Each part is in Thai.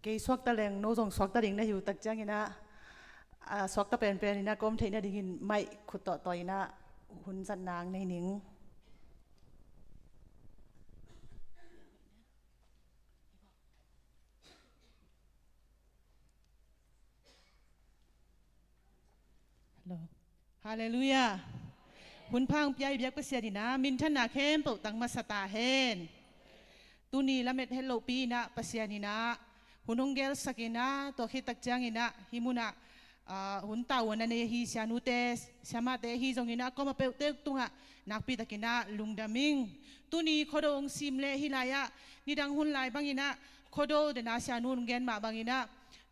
cái swak ta leng no jong swak ta ding na hiu tak chang ina swak ta pen ina kom theina ding in mai khut to ina hun san nang nei ning hello hallelujah hun phang pyai biak pa sia dina min than na khem po tang ma sata hen tu ni la met hello pi na pa sia ni na hunung gel sakina to khi tak chang ina himuna hun tau na ne hi sianu te sama te hi jong ina ko ma pe te tunga nak pi takina lungdaming tu ni khodong sim le hilaya ni dang hun lai bangina khodo de na sianu gen ma bangina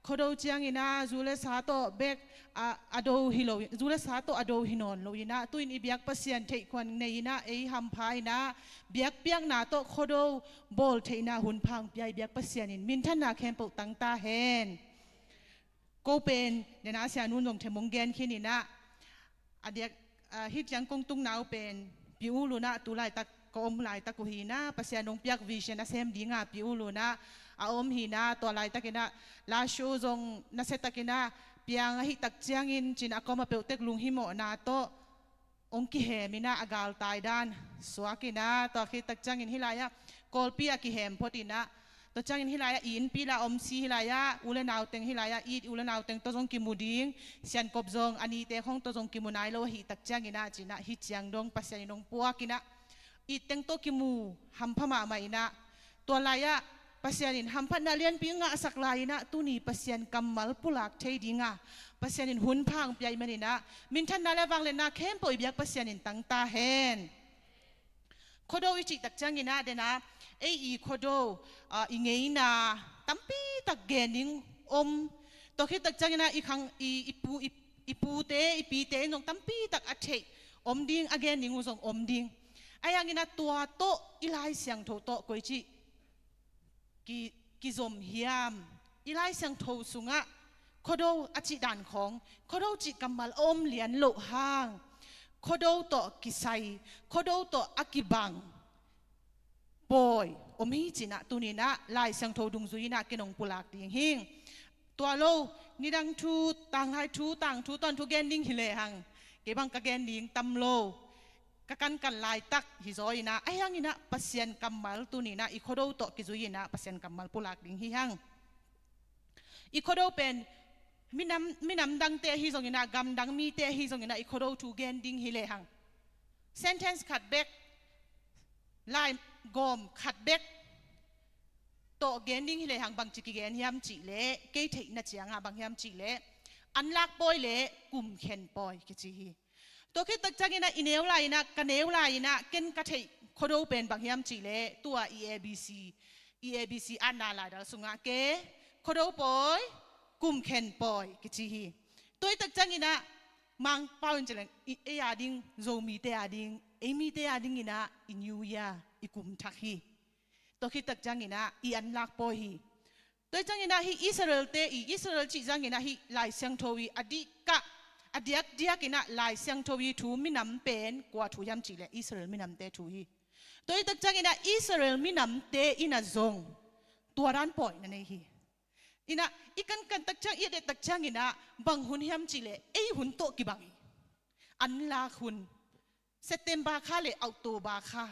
khodo chiang ina zule sa to bek ado hilo zule sa to ado hinon lo ina tuin ibyak pasian thei kwan nei ina ei ham phai na biak piak na to khodo bol theina hun phang pyai biak pasian in min than na khem po tang ta hen ko pen de na sia nun jong themong gen khinina adiak hit yang kong tung nau pen piu luna tu lai tak ko om lai tak ko hina pasian nong piak vision asem dinga piu luna om hina to lai takina la shu jong na se takina piang hi tak chiangin chin akoma peutek lung himo na to ong ki he mina agal tai dan swakina to khi tak changin hilaya kolpi a ki hem photina to changin hilaya in pila om si hilaya ule naw teng hilaya it ule naw teng to jong ki muding sian kop jong ani te khong to jong ki munai lo hi tak changina china hi chiang dong pasyan nong puakina it teng to ki mu hamphama maina to laya pasyanin hampat na lian pinga asaklay na tuni pasyan kamal pulak tay dinga pasyanin hunpang piyay manina mintan na levang lena kempo ibyak pasyanin tang tahen kodo ichi takchang ina dena i kodo ingay na tampi taggening toki takchang ina ikang ipute ipite nong tampi tak athe ding again ning usong ding ayang ina tua to ilay siyang to koichi ki zom hiam ilai sang tho sunga khodo achi dan khong khodo chi kamal lian lo hang khodo to kisai khodo to akibang boy hi china tunina lai sang tho dung zuina kenong pulak ding hing tua lo nidang thu tang hai thu tang thu ton thu gen ding hile hang ke bang ka gen ding tam lo kakan lai tak hizoina ayang ina pasyan kamal tunina ikhodo to kizuina pasyan kamal pulak ding hihang ikhodo pen minam dang te hizongina gam dang mi te hizongina ikhodo tu gen ding hile hang sentence cut back line gom cut back to gen ding hile hang bang chiki gen hiam chi le ke thei na chianga bang hiam chi le unlock boy le kum khen boy kichi hi to khi tak changina ineu lai na kaneu lai na ken ka thei khodo pen bang hiam chi le tua eabc anna la dal sunga ke khodo boy kum khen boy kichi hi toy tak changina mang paun cheleng e ading zomi te ading emi te ading ina new year ikum thak hi to khi tak changina I unlock boy hi toy changina hi Israel chi changina hi lai sang thowi adika adiak diak ina lai siang thowi thu minam pen kwa thu yam chi le Israel minam te thu hi toy tak chang ina Israel minam te ina zong tuaran poi na nei hi ina ikan kan tak chang ide tak chang ina bang hun hiam chi le ei hun to ki bang an la hun September kha le October kha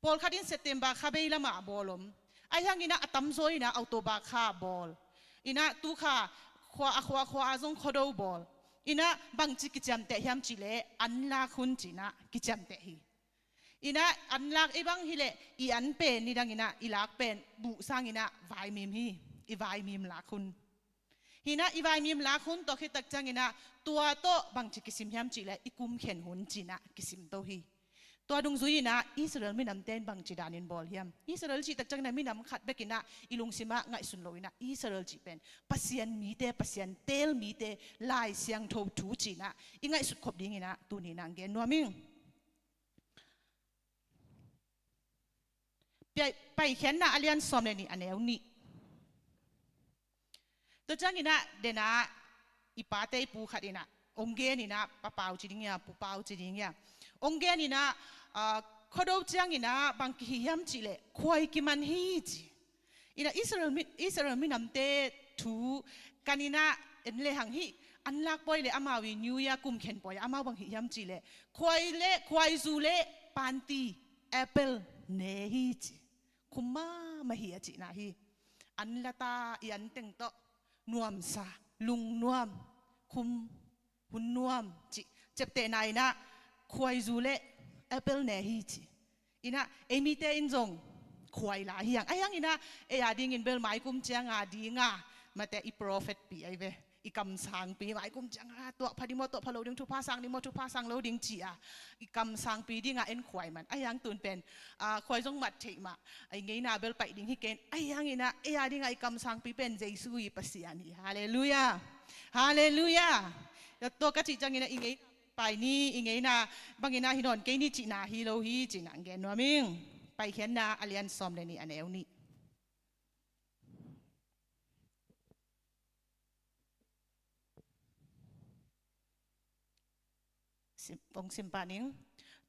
pol khadin September kha be lama bolom ayang ina atam zoi na October kha bol ina tu kha khwa azong khodo bol ina bang chi kicham te hiam chi le anla khun china kicham te hi ina anlak ibang hile I an pen ni dang ina ilak pen bu sang ina vai mim hi I vai mim la khun hina I vai mim la khun to khitak chang ina tua to bang chi kisim hiam chi le ikum khen hun china kisim to hi tua dung zui na Israel minam ten bang chi danin bol hiam Israel chi tak chang na minam khat bekina ilung sima ngai sun loina Israel chi pen pasien mi te pasien tel mi te lai siang tho thu chi na ingai sut khop ding ina tu ni nang gen noming pai khen na alian som le ni aneu ni to chang ina dena ipate pu khatina ongge ni na papau chi ding ya pu pau chi ding ya ongge ni na khodo chang ina bang ki hiam chi le khoi ki man hi chi ina Israel mi namte thu kanina en le hang hi an lak boy le amawi new year kum khen boy ama bang hi yam chi le khwai zu le panti apple ne hi chi kuma ma hi chi na hi an lata yan teng to nuam sa lung nuam kum hun nuam chi chepte nai na khwai zu le apple ne hi chi ina emite in jong khwai la hiang ayang ina e ading in bel mai kum chiang a dinga mate I prophet pi ai ve I kam sang pi mai kum chiang a to phadimo to phalo ding thu pha sang ni mo thu pha sang lo ding chi a I kam sang pi dinga en khwai man ayang tun pen khwai jong mat thei ma ai ngei na bel pai ding hi ken ayang ina e ading ai kam sang pi pen jesu I pasian hi hallelujah hallelujah to ka chi chang ina ingei pai ni ingei na bangina hinon ke ni chi na hi lo hi chi na ngen no mingไปเขียนนาอเลียนซอมเลยนี่อันเอวนี่องสิมปานิง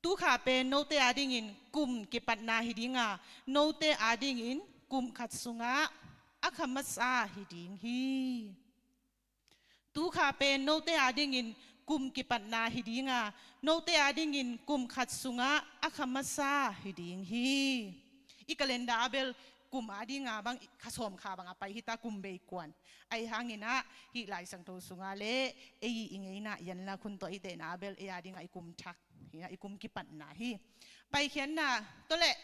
ตู้ขาเป็นโนเตอาดิงินกุมเก็บปัดนาฮิดิงาโนเตอาดิงินกุมขัดสุงะอัคมัสอาฮิดิงฮีตู้ขาเป็นโนเตอาดิงินกุมเก็บปัดนาฮิดิงาโนเตอาดิงินกุมขัดสุงะอัคมัสอาฮิดิงฮีอีกเลนดาเบลกุมอาดิงาบังขสมขาบังไปฮิตากุมเบยกวนไอหางเงินะฮิไลสังโตสุงาเลเอยิงเงินะยันละคุณตัวอีเดนาเบลเออาดิงาไอกุมชักฮินะไอกุมกิปันนาฮิไปเขียนนาตัวเละ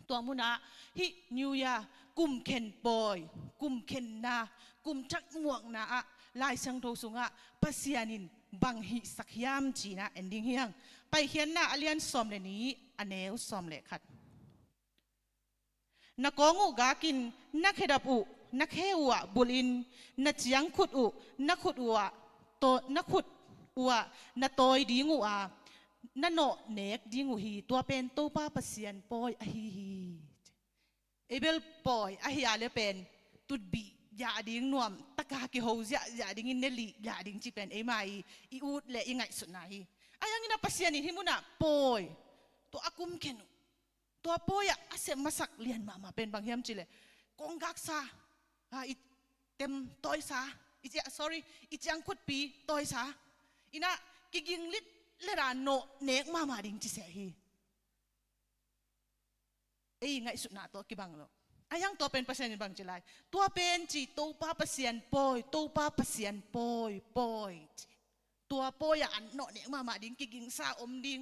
ตัวมุนะฮินิวยากุมเข็นปอยกุมเข็นนากุมชักม่วงนาไลสังโตสุงาปัสยานินบังฮิสักยามจีนะเอนดิ้งเฮียงไปเขียนนาอเลียนซอมเลนี้อันเนวซอมเลขัดนักงูกากินนักเฮดับอุนักเฮวัวบุลินนักยังขุดอุนักขุดอัวโตนักขุดอัวนักโตยดีงูอานักโนเนกดีงูฮีตัวเป็นตัวป้าเปษียนปอยอฮีเอเบลปอยอฮีอาเลเป็นตุดบียาดิ้งนวมตะกากิโฮซยาดิ้งเนลียาดิ้งจีเป็นเอไมอีอูดเละยังไงสุดนาฮีอายังงินะเปษียนนี่ที่มุนะปอยตัวอากุมเขนุตัวป่วยอาเสมาสักเลียนมาเป็นบางอย่างจิเลกงกักซาเต็มต้อยซาอีเจ้า sorry อีจังขุดปีต้อยซาอีน่ะกิกิงลิดเลราโนเนกมาดิ่งจิเสียฮีเอ้ยไงสุดหน้าตัวกี่บังโลอายังตัวเป็นเปอร์เซ็นต์บางจิไลตัวเป็นจีตัวป้าเปอร์เซ็นต์ปอยตัวป้าเปอร์เซ็นต์ปอยตัวป่วยอันโนเนกมาดิ่งกิกิงซาอมดิ่ง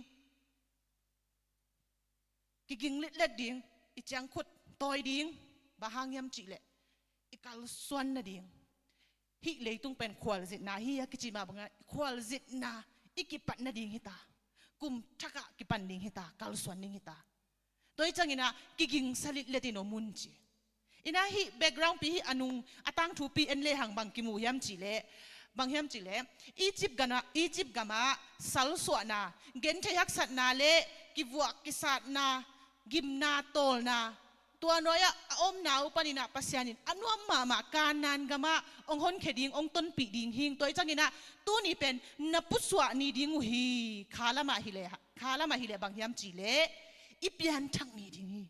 กิกิงเล็ดดิ่งอีจังขุดต่อยดิ่งบะหางยำจีเละอีกาลส่วนน่ะดิ่งฮิเลยต้องเป็นควอลจิตนาฮิยากิจิมาบังควอลจิตนาอีกิปันน่ะดิ่งฮิตากุมทักะกิปันดิ่งฮิตากาลส่วนดิ่งฮิตาตัวจังอินะกิกิงสลิดเลติโนมุนจีอินะฮิแบ็กกราวด์ปีฮิอนุงอตังทูปีเอ็นเลหังบังกิมูยำจีเละบางยำจีเละอียิปต์กามาสัลสวนาเกณฑ์ทยักษัตนาเละกิวัวกิสัตนากิมนาโตลนาตัวน้อยอมหนาวปานินาปัสยานินอันว่ามาการนานกามาองคนเขดิงองต้นปีดิงหิงตัวจังกินะตัวนี้เป็นนับปุสวานีดิงฮีขาละมาฮิเลบางยามจีเลอีเปียนทังนีดิงฮี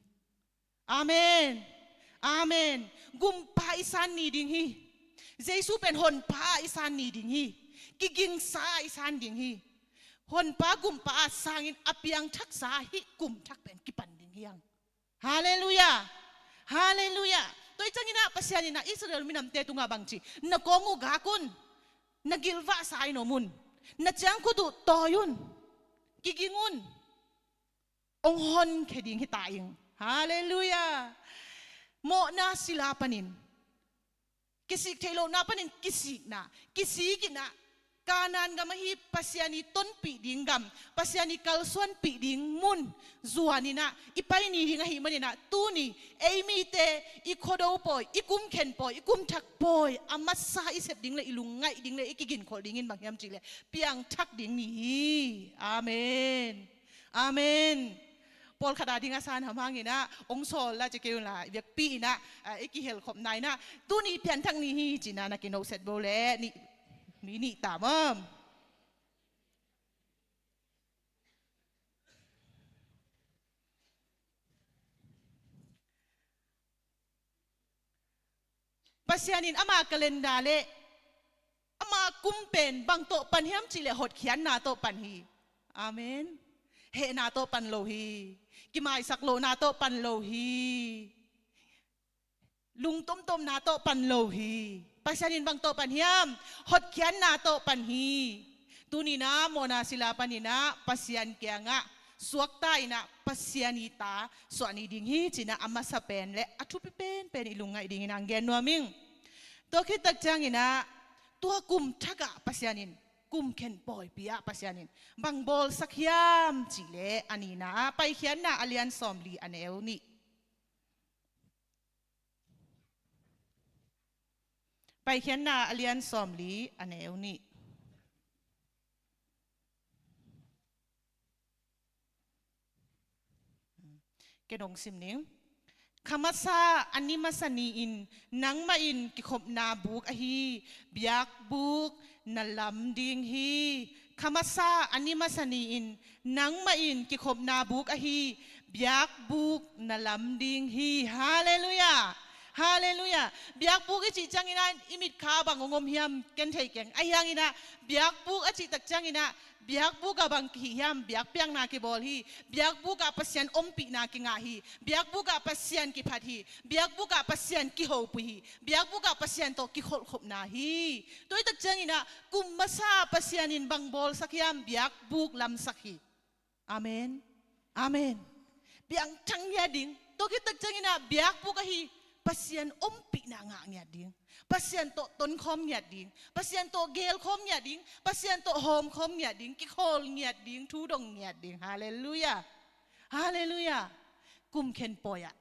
อาเมนกุมปาอิสานนีดิงฮีเยซูเป็นหนปาอิสานนีดิงฮีกิกิงซาอิสานดิงฮีหนปากุมปาสางินอเปียงทักษาฮิกุมทักเป็นกิปันดิงฮียังฮาเลลูยาตัวจังอินะภาษาอินะอิสราเอลมินำเตตุงาบังจีนักงูกากุนนักกิลวะสายโนมุนนักจังคุดุตอยุนกิกิงุนองฮอนเคดิงฮิตายิงฮาเลลูยาโมนาศิลาปนินกิสิกเทโลนาปนินกิสิกินะkanan gamahi pasiani ton pi dingam pasiani kalsuan pi ding mun zuanina ipai ni hinga hi manina tuni eimi te ikodo poi ikum khen poi ikum thak poi amasa isep ding le ilungai ding le ikigin khol dingin bangyam chile piang thak ding ni amen pol khada dinga san hamangina ongsol la chekeu la biak pi na ikihel khop nai na tuni pian thang ni hi china na kino set bole ni tamam pasyanin ama kalenda le ama kumpen bang to panhiam chile hot khian na to panhi amen he na to pan lo hi kimai sak lo na to pan lo hi lung tom na to pan lo hi pasyanin bang to panhiam hot khian na to panhi tunina mona sila panina pasyan kya nga suwakta ina pasyanita swani dinghi china ama sa pen le athu pen ilungai dingin ang gen nuaming to khitak chang inaตัวกุมทักะปัสยานินกุมเข็นปอยปียะปัสยานินบังบอลสักยามจีเลอันนี้นะไปเขียนนะอเลียนซอมลีอันเอวนี่ไปเขียนนะอเลียนซอมลีอันเอวนี่เกดงซิมนิงคำว่าซาอันนี้มาสนีอินนังมาอินกิขบนาบุกอฮีเบียกบุกนัลำดิงฮีคำว่าซาอันนี้มาสนีอินนังมาอินกิขบนาบุกอฮีเบียกบุกนัลำดิงฮีฮาเลลูยาฮาเลลูยาเบียกบุกอจิจังอินะอิมิดขาบังงมเฮียมเกนไทยเก่งไอยังอินะเบียกบุกอจิตักจังอินะเบียกบุกบังขี้ยามเบียกเปียงนาคิบอลฮีเบียกบุกปัสยันอมปีนาคิงาฮีเบียกบุกปัสยันกิพัดฮีเบียกบุกปัสยันกิโฮปุฮีเบียกบุกปัสยันโตกิโคลขบนาฮีตัวตักจังอินะกุมมาซาปัสยันินบังบอลสักยามเบียกบุกลำสักฮีอาเมนอาเมนเบียงทั้งยาดิงตัวคิดตักจังอินะเบียกบุกฮีปัสยันอมปีนางางยาดิงpasien to ton khom nyat ding pasien to gel khom nyat ding pasien to hom khom nyat ding ki khol nyat ding thu dong nyat ding hallelujah hallelujah kum khen poya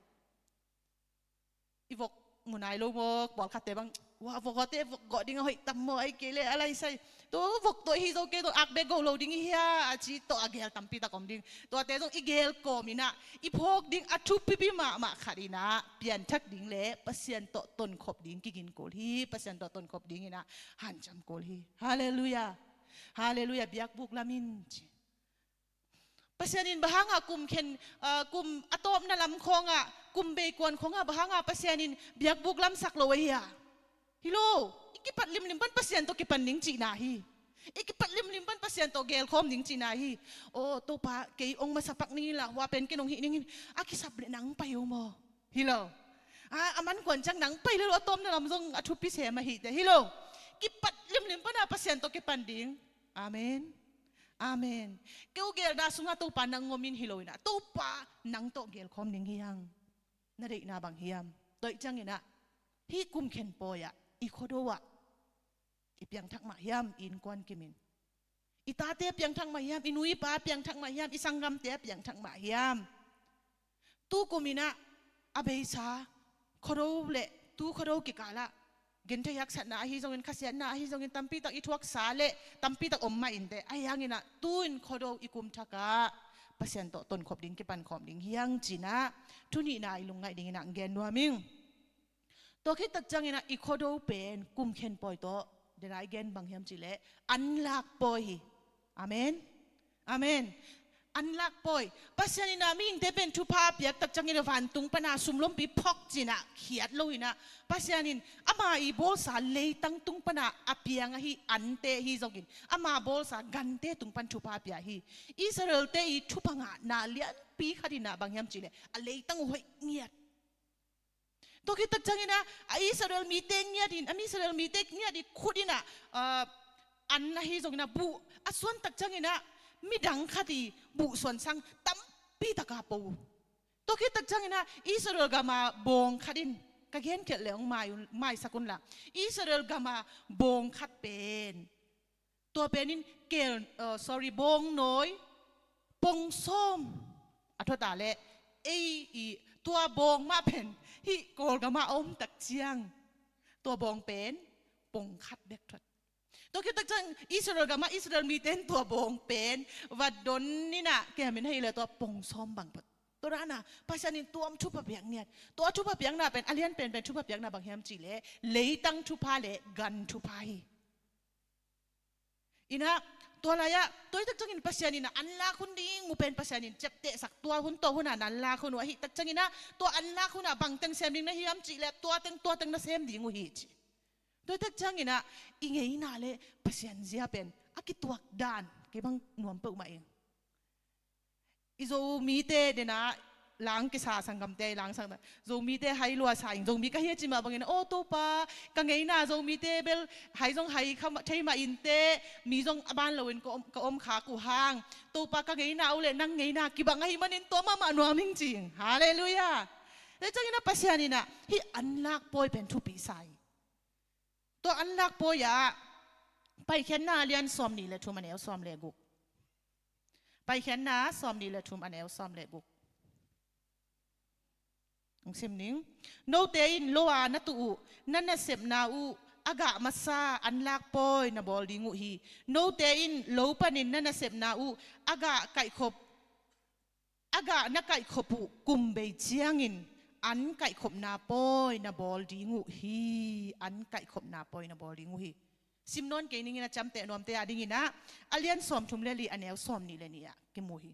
ivok munai lo vok bol khate bang wa vok khate vok go ding hoi tam mo ai kele alai sai to vok to hi zo ke to ak be go lo ding hia achi to agel tampi ta kom ding to te zo igel kom ina i phok ding athu pipi ma kharina pian thak ding le pasien to ton khop ding ki gin kol hi pasien to ton khop ding ina han cham kol hi hallelujah hallelujah biak buk lamin pasyanin bahanga kum ken kum atop na lam khonga kum be kon khonga bahanga pasyanin biak buk lam sak lo hiya hilo ikipat lim pan pasyan to kipan ning chi na hi ikipat lim pan pasyan to gel khom ning chi na hi o to pa kay ong masapak nila wa pen kinong hi ning akisable nang payo mo hilo aman kon chang nang pay lo atom na lam zong athu pi se ma hi te hilo kipat lim pan na pasyan to kipan ding amen amen keu gel da sunga to pa nang ngomin hiloin na to pa nang to gel khom ning hiyang na dei na bang hiam toi chang ina hi kum khen poya i khodowa i piang thak ma hiam in kwan kimin i ta te piang thak ma hiam inui pa piang thak ma hiam i sangam te piang thak ma hiam tu kumina abeisa khodo le tu khodo ki kala gen tayak sa na hi zongin khasian na hi zongin tampi tak ithuak sale tampi tak omma inde ayang ina tuin khodo ikum thaka pasien to ton khop ding ki pan khom ding hiang china thuni na ilungai ding ina gen nuaming to khi tak chang ina i khodo pen kum khen poi to denai gen bang hiam chile anlak poi amen amen anlak poi pasyanin naming te pen thupa piak tak changin van tung pana sumlom pi phok china khiat loina pasyanin ama i bol sa leitang tung pana apiang hi ante hi zogin ama bol sa gante tung pan thupa pia hi Israel te i thupanga na lian pi khadina bangyam chile a leitang hoi ngiat to ki tak changina Israel mi te ngiatin ami Israel mi te ngiati khudina an na hi zogina bu aswan tak changina mi dang khati buส่วน sang tampi taka po to ki tak changina Israel gama bong khadin ka gen ket leong mai sakun la Israel gama bong khat pen to penin kel sorry bong noi pong som athota le i to bong ma pen hi kol gama om tak chiang to bong pen pong khat bek thot to kita chang Israel gama Israel mi ten tua bong pen vadon ni na kaya min hay le tua pong som bang pat to rana pasanin tuam chupa piang niat to chupa piang na pen alian pen chupa piang na bang hiam chi le leitang chupa le gan chupa hi ina ตัวอะไรอะตัวตักจังอินปัสยานินะอันลาคุณดิ้งงูเป็นปัสยานินเจ็บเตะสักตัวหุ่นโตหุ่นนันลาคุณวะฮิตักจังอินะตัวอันลาคุณอะบังเต็งเซมดิ้งนะฮิยามจีเล็บตัวเต็งนะเซมดิ้งงูฮิจีตัวตักจังอินะอิงเอินาเลปัสยานเสียเป็นอากิตัวดานเก็บังนวมเปิกมาเองอิโซมีเตเดนะล้างกิสาสังกัมเตล้างสังโซมีเตให้ลัวสายโซมีก็เฮียจิมาบังเงินโอ้ตัวปะกังเงินน่ะโซมีเตเบลให้ซงให้เขาใช้มาอินเตมีซงบ้านเราเองก็อมขากูห่างตัวปะกังเงินน่ะเอาเลยนั่งเงินน่ะกิบังให้มันอินตัวมาหนัวมิ่งจริงฮาเลลูยาแล้วจังนะปัสยานี่นะที่อันลักปอยเป็นทุปีไซตัวอันลักปอยอะไปเขียนหน้าเรียนซ้อมนี่เลยทุมันเอวซ้อมเลยกุกไปเขียนหน้าซ้อมนี่เลยทุมันเอวซ้อมเลยกุกองซิมนิงโนเตอินโลอาณตูนั่นน่ะเสพนาอูอากามาซาอันลักปอยนะบอลดิงูฮีโนเตอินโลปานินนั่นน่ะเสพนาอูอากาไก่ขบอากานักไก่ขบุกุมเบจียงินอันไก่ขบนาปอยนะบอลดิงูฮีอันไก่ขบนาปอยนะบอลดิงูฮีซิมนอนเกนิงินะจำเตะนอมเตะดิ่งินะอาเลียนสอมทุมเลลีอันเอลสอมนี่เลยเนี่ยเกมูฮี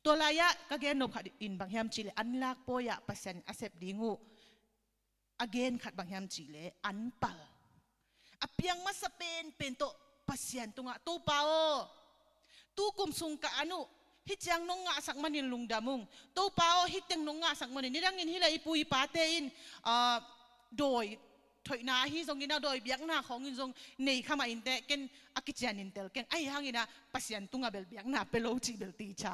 ตัวลายะก็เกนนบขัดอินบางแฮมจิเลอันลักปอยะเปอร์เซ็นต์อาเซบดิงูอเกนขัดบางแฮมจิเลอันปัลอเปียงมาสเปนเป็นโตเปอร์เซ็นต์ตุงะตู้เปาตู้กุมซุงกะอนุฮิจังนงงะสักมันินลุงดามุงตู้เปาฮิตังนงงะสักมันินนี่ดังอินฮิลาอิปุยปาเตอินโดยถอยนาฮิซงกินาโดยเบียงนาของอินซงในข้ามาอินเตเกนอากิจานินเตลเกนไอ้ยังอินะปัสยันตุงะเบลเบียงนาเปโลจิเบลตีชา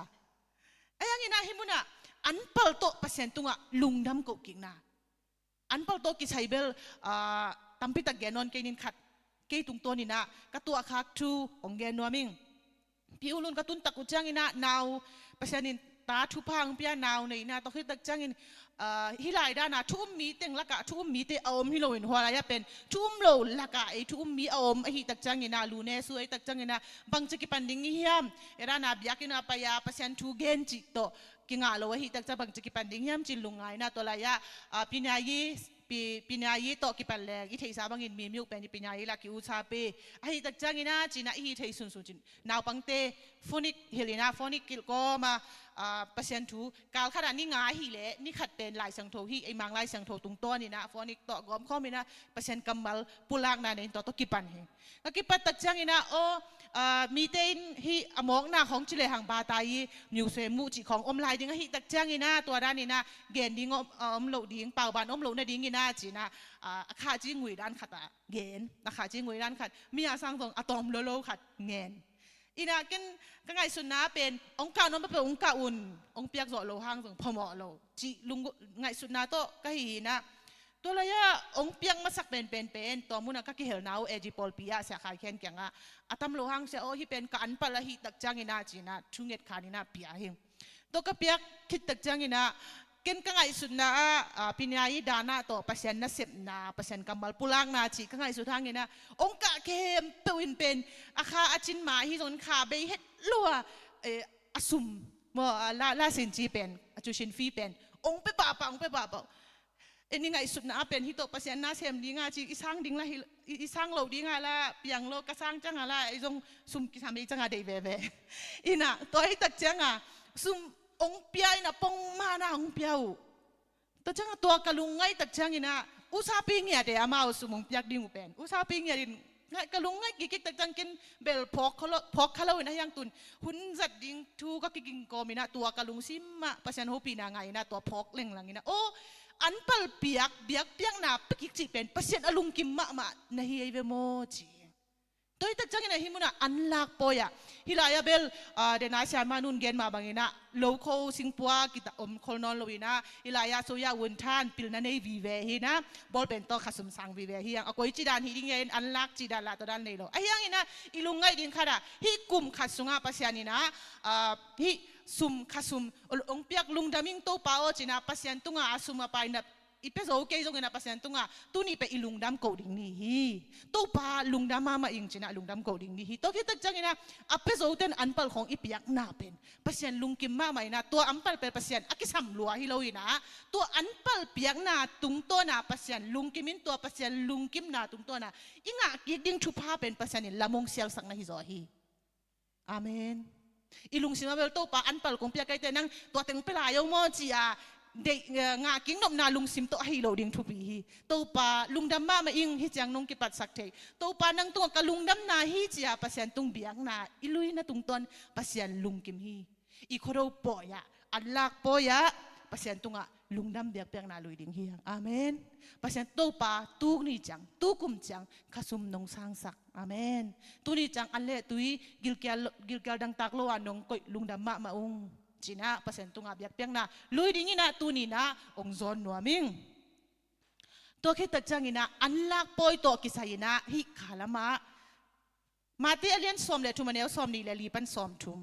ไอ้ยังอินะฮิมุนะอันเปิลโตปัสยันตุงะลุงดำกุกิงนาอันเปิลโตกิไซเบลตัมปิตะเกนอนเกนินขัดเกตุงตัวนี่นะกตัวคักทูองเกนัวมิงพี่อุลุนกตุนตะกุจังอินะนาวปัสยันินตาทุพังเปียนาวในนะต้องให้ตักจังอินฮิลายด้านะทุ่มมีเต็งละกะทุ่มมีเตออมฮิโลอินหัวอะไรเป็นทุ่มโลละกะไอทุ่มมีอมไอฮิตักจังอินะลูเนสุไอตักจังอินะบางจะกิปันดิ้งเฮียมเอรานาบิยากินะปายาปัสยันทูเกนจิตโตกิงาโลฮิตักจังบางจะกิปันดิ้งเฮียมจิลุงไงนะตัวละยะปิญญายีปิญญายีโตกิปันแรงอิเทสาบังอินมีมิวเป็นปิญญายีละกิอุชาเปไอฮิตักจังอินะจีน่าอิเทสุนสุจินนาวปังเตฟอนิกเฮลินาฟอนิกกิลโกมาปัสยันทูกาลขนาดนี้ง่ายฮิเลนี่ขัดเป็นลายสังโทฮิไอมังลายสังโทตุงตัวนี่นะฟอนิกต่อกอมข้อมีนะปัสยันกัมมัลปุลากนาเนี่ยต่อกิปันเฮกิปันตักจังอินะโอมีเตนฮิอมองนาของจิเลหังบาตายนิวเซมูจิของอมลายดิ้งฮิตักจังอินะตัวด้านนี้นะเกณฑ์ดิ้งอมโลดิ้งเป่าบานอมโลในดิ้งอินะจีนะข้าจิ้งหวยด้านขัดเกณฑ์นะข้าจิ้งหวยด้านขัดมีอาสังตรงอะตอมโลโลขัดเงินอีน่ะกันก็ไงสุนนะเป็นองค์การนั้นเป็นองค์การอุ่นองค์เปียกโจโลหังส่งพมอโลจีลุงไงสุนนะโตก็หีนะตัวระยะองค์เปียกมาสักเป็นตัวมุนักกิเฮลนาวเอจิปอลปิยาเสียขายแค่นแกงอ่ะอาตมโลหังเสียโอฮิเป็นการปะละหิตักจังอินาจีนะชุงเงตขานินาปิยาหิมตัวก็เปียกคิดตักจังอินะเกินก็ไงสุดนะปิญญายีดานะต่อปัสยันนัสเซบนาปัสยันกัมบัลปุลังนาจีก็ไงสุดทางนี้นะองค์กะเข้มเป็นอาคาอาจินมาฮิจนขาเบยเฮ็ดลัวอสุมมัวลาสินจีเป็นจุชินฟีเป็นองค์ไปป่าองค์ไปป่าเอ็นยังไงสุดนะเป็นฮิโตปัสยันนาเซมดีงาจีอีสร้างดิ้งละอีสร้างเราดีงาละเปียงโลกสร้างจังละไอจงซุมกิสามีจังอะเดย์เบอีน่ะตัวไอ้ตักจังอะซุมองเปียนะปงมานะองเปียวแต่จังตัวกะลุงไงตักจังอินะอุซาปิงเนี่ยเดี๋ยวมาเอาสมองเปียกดิ้งเป็นอุซาปิงเนี่ยดิไงกะลุงไงกิกตักจังกินเบลพอกเขาเลยนะยังตุนหุ่นจัดดิ้งทูก็กินกอมินะตัวกะลุงซิมมาปัสยันโฮปีนาไงนะตัวพอกเล่งหลังอินะโอ้อันเปิลเปียกนะปกิกจีเป็นปัสยันอลุงกิมมานะเฮียเวโมจีตัวตักจังอินะฮิมุนะอันลักปอยะฮิลายาเบลเดนอาเซียนมานุนเกนมาบางอินะโลโคสิงปัวกิตาคอลนอนโลวินะฮิลายาโซยาวันทานปิลนันเอวีเวฮินะบอลเป็นตัวขัดสมสังวีเวฮิยังอโกยจีดานฮิดิ้งเงินอันลักจีดานละตัวด้านในโลไอ้ยังอินะอิลุงไงดิ้งขนาดฮิกุมขัดสุงาปัสยันอินะฮิซุมขัดซุมองเปียกลุงดามิงโตปาโอจีนะปัสยันตุงอาซุมมาไปนะอีเปโซเกยจงเงินปัสยันตุงตุนี่ไปอิลุงดำโกดิ่งนี่ฮีตัวปาลุงดำมาอิงจีนะลุงดำโกดิ่งนี่ฮีตัวคิดตั้งจังเงินอเปโซเต็นอันเปิลของอีเปียกนาเป็นปัสยันลุงกิมมาใหม่นะตัวอันเปิลเป็นปัสยันอากิสัมลัวฮิโลอีนะตัวอันเปิลเปียกนาตุงตัวนาปัสยันลุงกิมินตัวปัสยันลุงกิมนาตุงตัวนาอิงะกิดิ้งชุบผ้าเป็นปัสยันละมงเซียลสังนะฮิโซฮีอ อาเมนอีลุงสิมาเวลโตปาอันปัลกงเปียกไกแต่นังตัวเต็งเปลายมอจีอาเด็กงากิ้งนมนาลุงสิมโตให้โลดิ้งทุบีโตปาลุงดำมามาอิงฮิจังนงกิปัดสักเทโตปานังตัวกะลุงดำนาฮิจีอาปัสยันตุงเบียงนาอิลุยนาตุงตอนปัสยันลุงกิมฮีอีโคโรปอยะอันลักปอยะปัสยันตุงะลุงดำเบียกเปียงนาลุยดิ้งฮีอาเมนปัสยันโตปาตุกนี่จังตุกุมจังขสุมนงสังสักอาเมนตุนี่จังอันเล่ตุยกิลเกลดังตักโลอันนงกอยลุงดำมาองจีน่าเปอร์เซ็นต์ตุงอาเบียกเปียงนาลุยดิ้งนะตุนี่นะองซอนนัวมิงตัวคิดตัดจังอินะอันลักปอยตัวกิสายนะฮิขาลมาเตอเลียนสอมเลทุมันเอลสอมนี่เลลีปันสอมทุม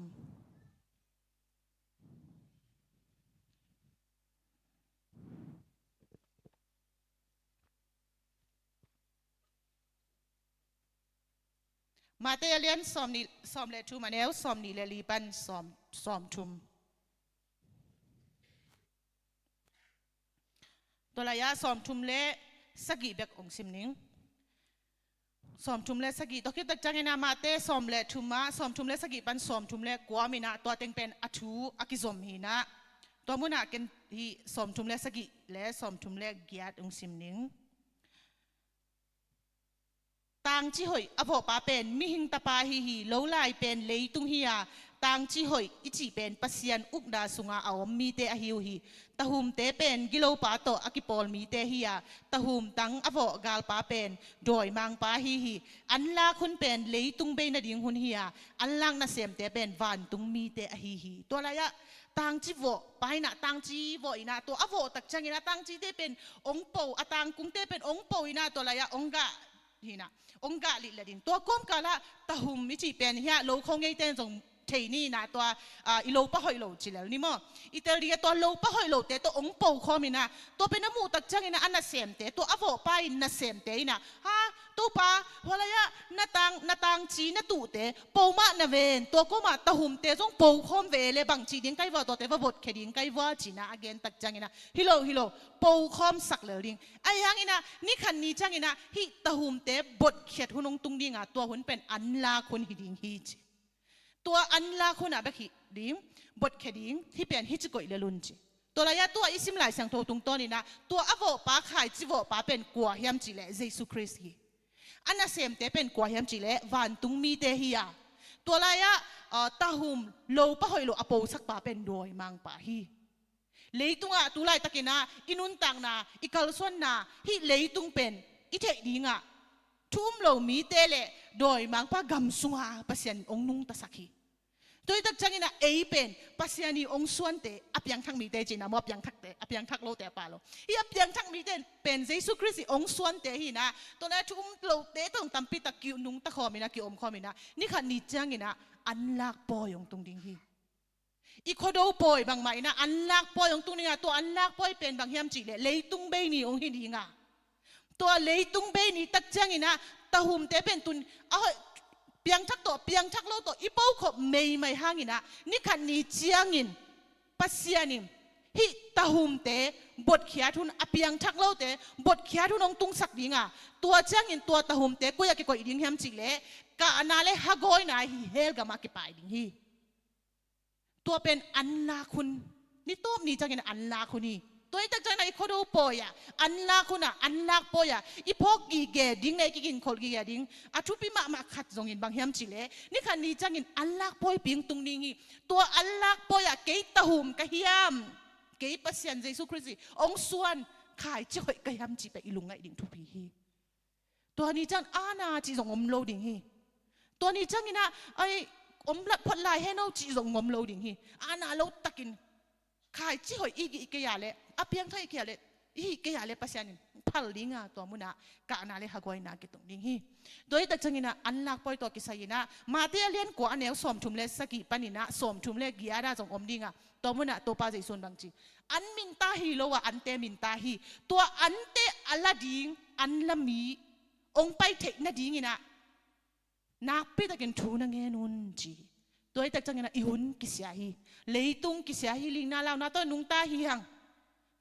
มาเตอเลียนสอมนี่สอมเลทุมันเอลสอมนี่เลลีปันสอมทุมตัวระยะสอมทุมเลสกีเบกองซิมนิงสอมทุมเลสกีตัวคิดตักจังนะมาเตสอมเลทุมาสอมทุมเลสกีปันสอมทุมเลกัวมินะตัวเต็งเป็นอัทูอากิซอมฮีนะตัวมุนะกันที่สอมทุมเลสกีและสอมทุมเลกียดองซิมนิงต่างจีหอยอภปาเป็นมิหิงตาปาฮีโลไลเป็นเลยตุงฮียต่างจีหอยอิจิเป็นปัสยันอุกดาสุงาเอามีเตอหิวฮีตะหุมเตเป็นกิโลปาโตอากิปอลมีเตฮียตะหุมตังอภกาลปาเป็นโดยมังปาฮีอันลาคุณเป็นเลยตุงเบนดิ่งหุนฮียอันลังนาเซมเตเป็นวันตุงมีเตอฮีตัวอะไรอะต่างจีโวไปนะต่างจีโวอีนะตัวอภตักจังอีนะต่างจีเตเป็นองค์ปู่อต่างกุงเตเป็นองค์ปู่อีนะตัวอะไรอะองค์กะฮีนะองค์กาลิเลดินตัวก้มกาละตะหุมมิจิเป็นเฮียโลคงไงเต้นจงเทนี่นะตัวอีโลปะหอยโลจิแล้วนี่มั้งอิตาลีตัวโลปะหอยโลเตตัวองค์ปู่คอมินะตัวเป็นน้ำมูตักจังอินะอันน่ะเสมเตตัวอโวไปน่ะเสมเตนะฮะตัวปะหัวละยะนาตังจีนาตูเตปู่มานาเวนตัวก็มาตะหุมเตจงปู่คอมเวเลบางจีดิ้งไกว่าตัวเตว่าบทแค่ดิ้งไกว่าจีนะอเกนตักจังอินะฮิโลปู่คอมสักเลยดิ้งไอ้ยังอินะนี่ขันนี้จังอินะฮิตะหุมเตบทเขียดหุนงตุงดิ้งอ่ะตัวหุนเป็นอันลาคนฮิดิ้งฮิจตัวอันลาคนอ่ะแบบดิ้งบทแค่ดิ้งที่เป็นฮิจโกยเลลุนจีตัวระยะตัวอิสิมหลายสังโตตุงต้นนี่นะตัวอโวปาขายจิโวปาเป็นกัวเฮียมจีเลเยซูคริสต์อันน่ะเสมเตเป็นกัวเฮียมจีเลวันตุงมีเตฮียตัวระยะตาหุมโลปะหอยโลอโปสักปาเป็นโดยมังปาฮีเลยตุงอ่ะตุไลตะกินะอินุนตังนะอิกัลส่วนนะฮิเลยตุงเป็นอิเทดิ้งอ่ะทุ่มโลมีเตเลโดยมังปากำสุงาปัสยันองนุงตะสักฮีตัวตักจังอินะเอเป็นปัสยานีองส่วนเตอเปียงทักมีเตจินะมอเปียงทักเตอเปียงทักโลเตปาโลฮีอเปียงทักมีเตเป็นเยซูคริสต์องส่วนเตฮีนะตัวนั้นทุ่มโลเตต้องตั้มปิตะกิวนุงตะขอมินะกิวอมขอมินะนี่ขันนี่จังอินะอันลักปอยองตุงดิ้งฮีอีโคโดปอยบางไหมนะอันลักปอยองตุงดิ้งอ่ะตัวอันลักปอยเป็นบางเฮียมจีเลยตุงเบนี่องฮิดิ้งอ่ะตัวเลยตุงเบนี่ตักจังอินะตะหุมเตเป็นตุนเปียงทักตัวเปียงทักโลตัวอีเป้าขบไม่ห่างอินะนี่ขันนี้เจียงอินปัสยานิมฮิตาหุมเตบทเขียทุนอเปียงทักโลเตบทเขียทุนองตุงสักดิ้งอ่ะตัวเจียงอินตัวตาหุมเตกูอยากกินก๋วยดิ้งเฮียมจิเลกะนาเลฮักโอยนะฮิเฮลกามากิไปดิ้งฮีตัวเป็นอันลาคุณนี่ตัวนี้จังอินอันลาคุณนี่ตัวนี้จังในโคดูปอยอ่ะอันลาคุณอ่ะอันลาปอยอ่ะอีพวกกีเกดิ้งในกินคนกีเกดิ้งอาทุปิมาขัดจงอินบางเฮียมจิเลนี่ขันนี้จังอินอันลาปอยปิงตุงดิ้งฮีตัวอันลาปอยอ่ะเกยตะหุมกะเฮียมเกยปัสยันเยซูคริสต์องส่วนขายจ่อยกะเฮียมจิไปอีลุงไงดิ้งทุพีฮีตัวนี้จังอาณาจิจงอมโลดิ้งฮีตัวนี้จังอินะไออมละพลายให้เราจิจงอมโลดิ้งฮีอาณาโลตะกินขายจ่อยอีกะยาเลอเปียงไทยเขียเลยอีกอย่างเลยภาษาหนึ่งพัลลิงอ่ะตัวมุนะกะนาเลยหากวยนากิตงดิ้งฮีโดยแต่จังอินะอันลักปอยตัวกิสายนะมาเตียเลียนกว่าอันเนวสมทุมเลสกิปานินะสมทุมเลกียาดาจงอมดิ้งอ่ะตัวมุนะตัวปาใจส่วนบางจีอันมินตาฮีโลวะอันเตมินตาฮีตัวอันเตอัลลาดิ้งอันละมีองไปเทนะดิ้งอินะนักพิตากินทูนังเงินุนจีโดยแต่จังอินะอิหุนกิสยาฮีเลยตุงกิสยาฮีลิงนาลาวนาตัวนุงตาฮีหัง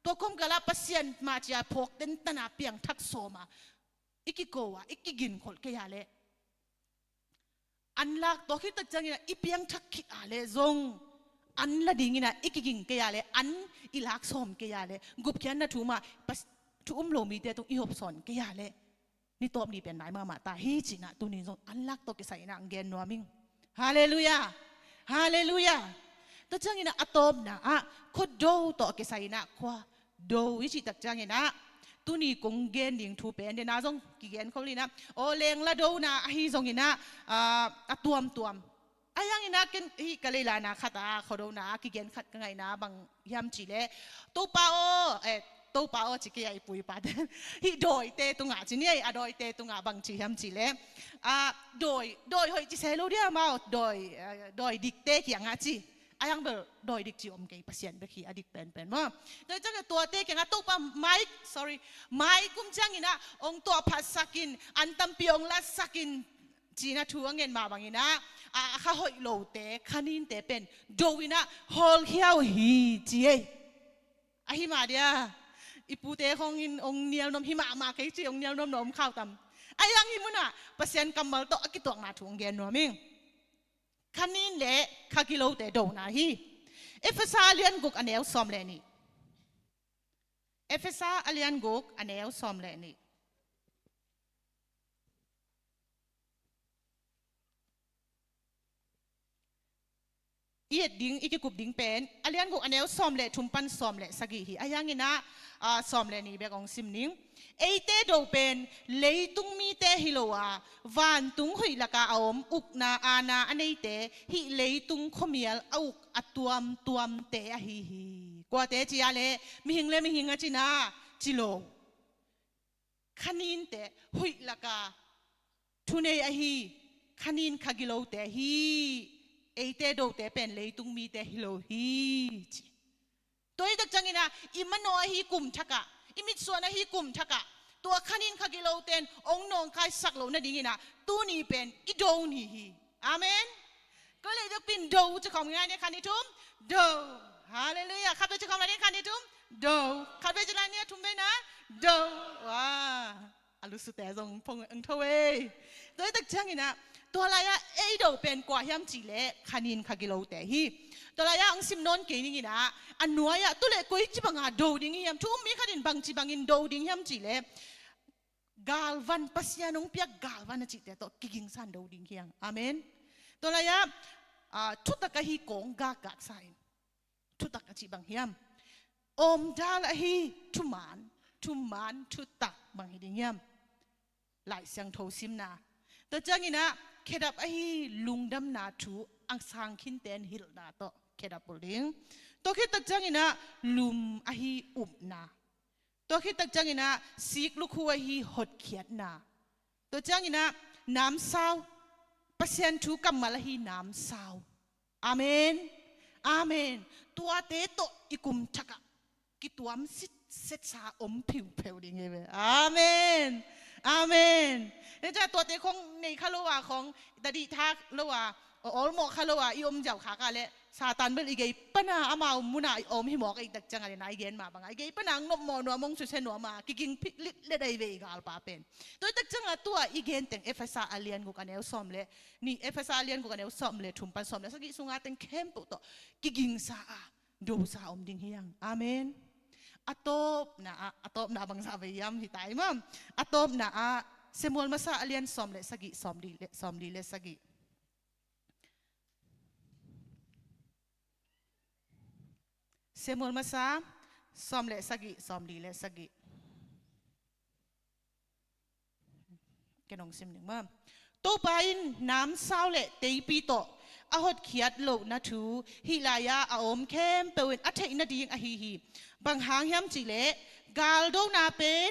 ตัวคมกะลาปัสยันมาจากพกเดินตนาเปียงทักโซมาอีกโกวะอีกกินคนเกียร์เละ อันลักตัวคิดตักจังอินะอีเปียงทักขิอาเลซงอันละดิ่งอินะอีกิงเกียเลอันอีลักสมเกียเลกุบเขียนนะถูมาทุมโลมีเตตรงอีหอบสอนเกียเลนี่ตัวนี้เป็นไหนมาตาฮีจินะตัวนี้ซงอันลักตัวกิใส่นางเกนนัวมิงฮาเลลูยาฮาเลลูยาตัวจังอินะอัตอมนะคดดูตัวกิใส่นะขวาดูวิจิตักจังอินะตัวนี้กงเกนดิ่งทูเป็นเดน่าซงกิเกนเขาเลยนะโอเลงละดูนะฮีซงอินะตัวมอายังอินะกันฮีกะเลยลานะขัดเขาดูนะกิเกนขัดกันไงนะบางยามจีเล่ตัวป้าตัวป้าจิกยาปุยปัดฮีโดยเตตุงอาจีเนี่ยโดยเตตุงอาบางจียามจีเล่โดยเฮ้ยจิเซโลเดียมาโดยดิกเตกี่ยงอาจีอายังเบอร์โดยดิกจีอมเกย์พัศยันเบคีอดิกเป็นว่าโดยจังตัวเตกี่ยงตัวป้าไม่กุมจังอินะองตัวพัดสักินอันตัมปิองลัดสักินจีน่าทัวเงินมาบางอินะข้าหอยโลเตขันินเตเป็นโดวินะฮอลเฮียวฮีจีฮิมาเดียอีปูเตของอินองเนียลนมฮิมาเกจีองเนียลนมข้าวตำอายังฮิมุนะพัศยันกำมัลโตกิตัวนาทวงเงินนัวมิงขันินเละข้ากิโลเตโดนาฮีเอฟซาเลียนกุกอันเอลซอมเลนีเอฟซาเลียนกุกอันเอลซอมเลนีอีดดิ้งอีกกุบดิ้งเป็นอเลียนกุกอันเอลซอมเลทุมปันซอมเลสกีฮีอายังอินะซอมเลนีเบกองซิมนิงเอเตโดเป็นเลยตุงมีเตฮิโลวาวันตุงหุยละกาอมอุกนาอานาอันเอเตฮิเลยตุงขมีลอุกอัตวมเตอฮีกว่าเตจีอาเลมิหิงอะจีนาจิโลขันินเตหุยละกาทุเนอฮีขันินขกิโลเตฮีเอเตโดเตเป็นเลยตุงมีเตฮิโลฮีตัวนี้ตักจังอินะอิมันโนฮีกุมทักะอิมิตส่วนฮีกุมทักะตัวขันินขกิโลเตนองนองคายสักโลนะดิ้งอินะตัวนี้เป็นอิโดนีฮีอาเมนก็เลยจะเป็นโดจะของง่ายเนี่ยขันิทุมโดฮาเลลูยาขับไปจะของอะไรเนี่ยขันิทุมโดขับไปจะอะไรเนี่ยทุมไปนะโดว้าอาลุสุเตะทรงพงอังทเวตัวนี้ตักจังอินะตัวอะไรอะเอโดเป็นกว่าย่ำจีเล่ขันินขกิโลเตฮีตัวอะไรอะอังซิมนนเกนิ่งนะอันนัวอะตัวเล็กกุยจีบังอาโดดิ้งยามทุ่มมีขันินบังจีบังอินโดดิ้งยามจีเล่กาลวันปัสยานงเปียกาลวันจิตเตโตกิกิงสันโดดิ้งยังอาเมนตัวอะไรอะทุตตะกะฮีกงกากาไซทุตตะกะจีบังยามอมดาละฮีทุมันทุตตะบังฮิดิ้งยามหลายเสียงโทซิมนาตัวจังอินะเคดับไอลุงดำนาทูอังสังขินเตนฮิลนาโตเคดับบุลิงตัวคิดตักจังอินะลุมไออุบนาตัวคิดตักจังอินะสิกลุกหัวฮีหดเขียดนาตัวจังอินะน้ำสาวปัศยันทูกัมมาลฮีน้ำสาวอาเมนตัวเตโตอิกุมทักะกิตัวมสิเซซาอมผิวดิ่งเอเวอาเมนนี่จะตัวเตคงในคาโลวาของดดีทักโลวาออลโมคาโลวาอิอมเจ้าขากาเลซาตันเบลอีเกยปนาอามามุนาอมหิมอกอีกดักจังอะไรนายเกนมาบังอีเกยปนางนบมอนัวมงสุเซนัวมากิกิงพิลิเลได้เวกาลปาเป็นตัวดักจังตัวอีเกนเต็งเอฟเอสอาเลียนกูกันเอลซอมเลนี่เอฟเอสอาเลียนกูกันเอลซอมเลทุมปันซอมเลสักกี่สุงาเต็งเข้มปุตโตกิกิงซาดูซาอมดิ่งเฮียงอาเมนอัตบนะบางสาวพยายามที่ตายมั้งอัตบนะเซมูลมาซาเลียนซอมเลสกิซอมดีเลสกิเซมูลมาซาซอมเลสกิซอมดีเลสกิแกน้องซิมหนึ่งมั้งตัวไปน้ำซาวเลเตยปีโตอาหดเขียดโลนะทูฮิลายาอาอมเข้มเปวินอัฐินาดีงอาฮีบางหางย้ำจิเลกาลโดนาเป็น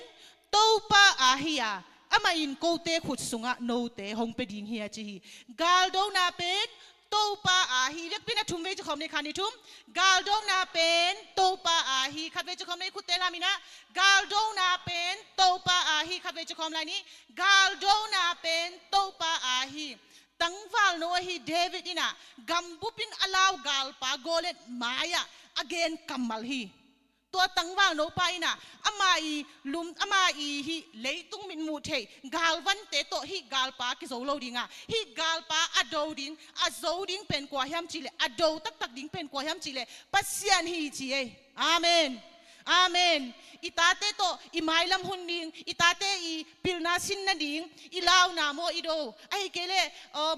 ตัวป้าอาฮียาอามาอินโกเตขุดสุงะโนเตหงเปดิงเฮียจีกาลโดนาเป็นตัวป้าอาฮีเรียกเป็นทุ่มเวจคอมในคันนี้ทุ่มกาลโดนาเป็นตัวป้าอาฮีขัดเวจคอมในคุเตลามินะกาลโดนาเป็นตัวป้าอาฮีขัดเวจคอมไรนี้กาลโดนาเป็นตัวป้าอาฮีตั้งวัลโนฮีเดวิดนี่นะกัมบุปินอลาวกาลปาโกเลตมายา again กัมมัลฮีตั ตัวตั้งว่างโนไปน่ะอามาอีลุมอามาอีฮิเลยตุงมินมูเทกาลวันเตโตฮิกาลปากิโซโลดิงะฮิกาลปาอโดดิงอโซดิงเป็นกว่าฮัมจิเลอโดตักดิงเป็นกว่าฮัมจิเลปัสยานฮิจิเออาเมนอาเมนอิตาเตโตอิไมลัมหุนดิงอิตาเตอีปิลนาสินนาดิงอิลาวนาโมอิโดไอเกเล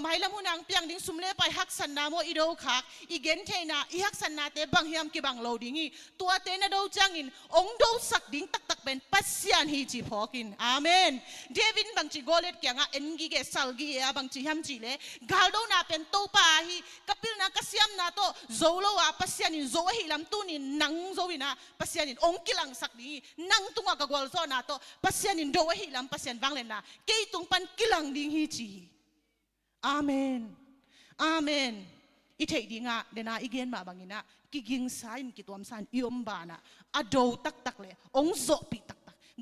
ไมลัมหุนังเปียงดิงสุมเลไปฮักสันนาโมอิโดคักอีเกนเทนาอีฮักสันนาเตบังฮิมกิบังโลดิงอีตัวเตนโดจังอินองโดสักดิงตักเป็นปัสยานฮิจิพอกินอาเมนเดวินบังจิโกเลตเกียงอ่ะเอ็นกิเกสัลกีเอบังจิฮัมจิเลกาลโดนาเป็นโตปาฮิกับปิลนากัสยามนาโตโซโลวาปัสยานินโซฮิลัมตุนินนังโซวินาปัสยานินองกิลังสักดีนังตุงกกวลโซนาโตปัสยานินโดฮิลัมปัสยานวังเลนาเกยตุงปันกิลังดิงฮิจีอาเมนอาเมนอิเทดิงะเดนาอีเกนมาบังอินะกิกิงไซน์กิตวมสันยอมบานะอโดตักเลยองโซปีตัก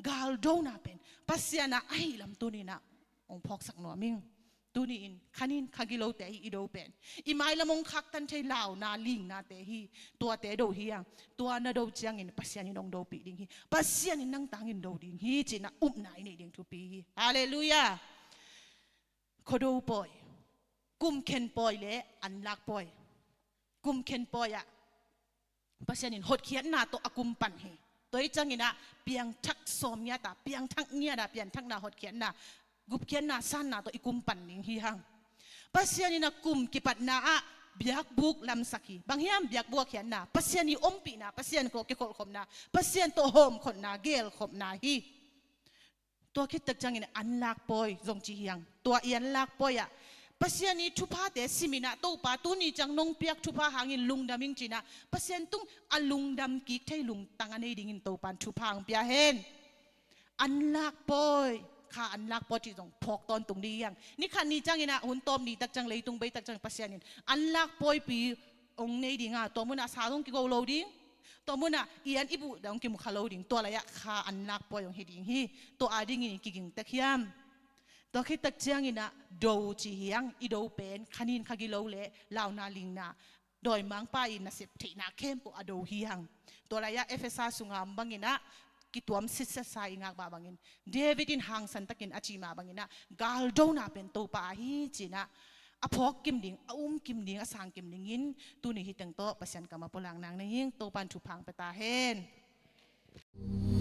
กาลโดนาเป็นปัสยานะไอลัมตุนินะองพอกสักหน่อมิงตุนีอินขันินขกิโลเตฮีอิโดเป็นอิไมละมงคักตันเทลาวนาลิงนาเตฮีตัวเตโดฮียังตัวนาโดจังอินปัสยานินองโดปีดิงฮีปัสยานินนังตังอินโดดิงฮีจีน่าอุบนายนี่ดิงทุปีฮาเลลูยาโคโดปอยกุมเคนปอยเละอันลักปอยกุมเคนปอยอะปัสยานินหดเขียนนาโตอากุมปันเฮตัวจังอินะเปียงทักสอมยาตาเปียงทักเนียดาเปียงทักนาหดเขียนนากุบเขียนนาสันนาตัวอีกุมปันนิงฮีฮังปัสยานินะกุมกิปัดนาอะเบียกบุกลำสักีบางอย่างเบียกบัวเขียนนาปัสยานิอมปีนาปัสยานโกเกโกขมนาปัสยานโตโฮมคนนาเกลขมนาฮีตัวคิดตึกจังอินะอันลักปอยจงจีฮังตัวเอียนลักปอยอะปัสยานิทุพาเตสิมินะโตปาตุนีจังนงเปียกทุพาหางินลุงดามิงจีนะปัสยานตุงอลุงดำกิกไทลุงตังอันนี้ดิ่งโตปานทุพางเปียเฮนอันลักปอยข้าอันลักปอที่ตรงพอกตอนตรงนี้ยังนี่ขันนี้จังอินะหุ่นตอมนี่ตักจังเลยตรงใบตักจังปัสยานินอันลักปอยปีองค์ในดิ่งอ่ะตัวมุนอาสาตรงกิโกโลดิ่งตัวมุนอ่ะอีอันอิบุดองกิมุขโลดิ่งตัวอะไรอะข้าอันลักปอยองเฮดิ่งฮีตัวอาดิ่งนี่กิกิงตะเคียมตัวคิดตักจังอินะโดจีเฮียงอีโดเป็นขันินขกิโลเละลาวนาลิงนาโดยมังป้าอินะเสพตินาเข้มปุอโดเฮียงตัวอะไรอะเอฟเอสาสุงามบังอินะกิตัวมสิสสายงากบาบังอินเดวิดินหางสันตะกินอาชีมาบังอินะกาลโดนาเป็นตัวปาฮีจีนะอพอกกิมดิงกิมดิงอสังกิมดิงอินตัวนี้ฮิตังโตปัสยันกามาปุลังนางในหิงตัวปันชุพังเปตาเฮน